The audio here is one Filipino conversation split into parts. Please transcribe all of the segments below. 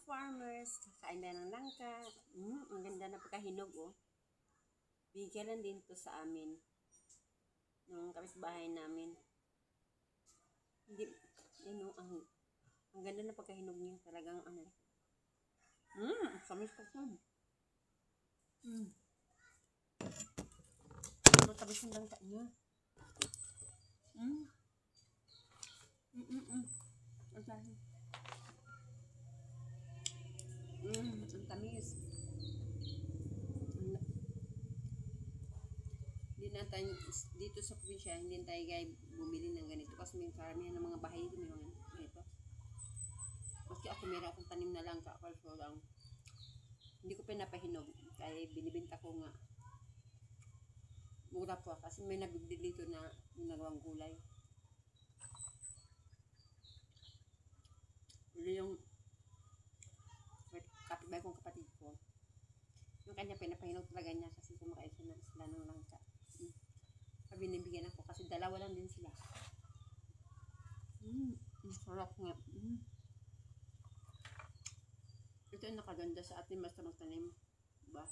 farmers, kakain na ng langka. Ang ganda na pagkahinog, oh. Bigyan lang din to sa amin. Nung kapitbahay namin. Hindi, yun, ang ganda na pagkahinog niya. Talagang, samis pa siya. Matamis yung langka niya. Ang tamis. Ang tamis. Hindi na tayo, dito sa probinsya, hindi tayo guys bumili ng ganito. Kasi may karamihan ng mga bahay dito, may mga ganito. Maski ako meron akong tanim na langka. So lang, hindi ko pinapahinog. Kaya binibinta ko nga. Mura po kasi may nabibili dito na nagawang gulay. Uli yung kapitbahay kong kapatid ko. Yung kanya pinapahinog talaga niya kasi kumakain sila ng langka. Binibigyan ako kasi dalawa lang din sila. Sarap nga. Ito yung nakaganda sa atin basta magtanim. Diba?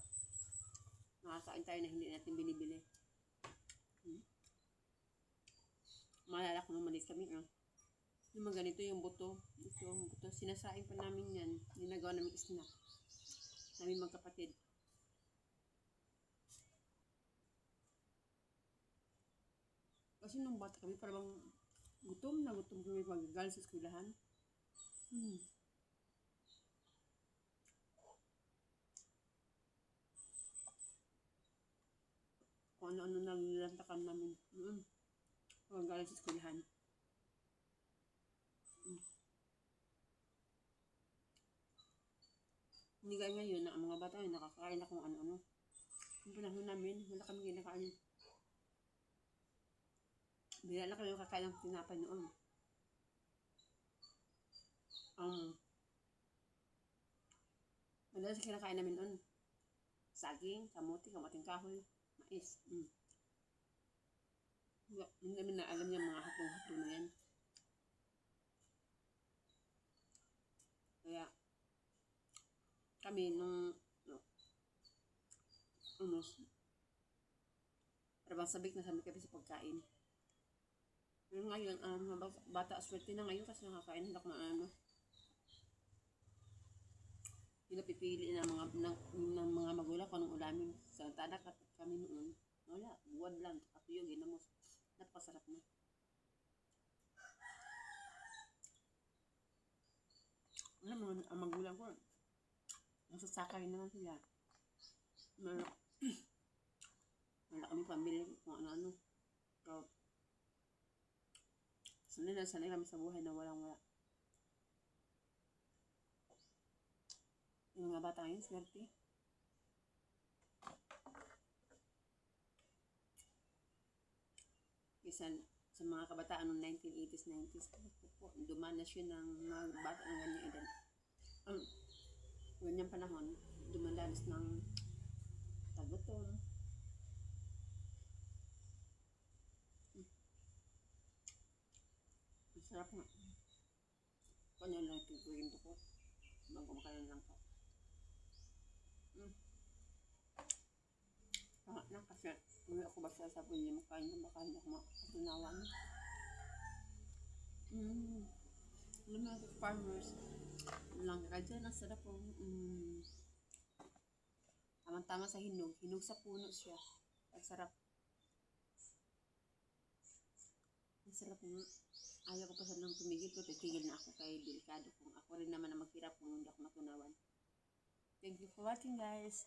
Nakakain tayo na hindi natin binibili. Maalala ko nung malis kami. Yung mga ganito yung buto. Ito yung buto. Sinasain pa namin yan. Ginagawa namin snack. Namin magkapatid. Kasi nung bata kami, parang gutom kami magagal sa eskwelahan. Kung ano-ano na nilantakan namin. Magagal sa eskwelahan. Hindi gaya ngayon na ang mga bata ay nakakain na kung ano-ano. Yung panahon namin, wala kami kinakain. Bila na kayo kakain ng tinapay noon. Madalas kinakain namin noon. Saging, kamuting kahoy, mais. Hindi namin na alam yung mga hatong-hato na yan. Kaya, kami nung, parang sabik na kami sa pagkain. Pero ngayon, mga bata aswerte na ngayon kasi nakakain nila kung ano. Hindi napipili ng mga magulang kung anong ulamin. Sa tadak at kami noon, wala, buwad lang, kapiyog, ginamos. Napakasarap na. Alam mo, ang magulang ko, nasasakay naman sila. Wala kami pambili kung ano-ano. So, sanay kami sa buhay na walang-wala. Yung mga bata ngayon, swerte. Isa sa mga kabataan noong 1980s, 90s, dumanas yun ng mga bata ng ganyang edad. Ganyang panahon, dumadanas ng tagutom. Masarap nga. Kanya lang ito ko. Bago makain lang ka. Na kasi hindi ako basta sa pwede makain na baka hindi ako makatunawan. Alam mo mga farmers, lang ka dyan, ang sarap po. Tama-tama sa hinog sa puno siya. Ang sarap. Ang sarap nga. Ayaw ko pa sanang tumigil ko, titigil na ako kay delikado kung ako rin naman na maghirap kung hindi ako matunawan. Thank you for watching guys.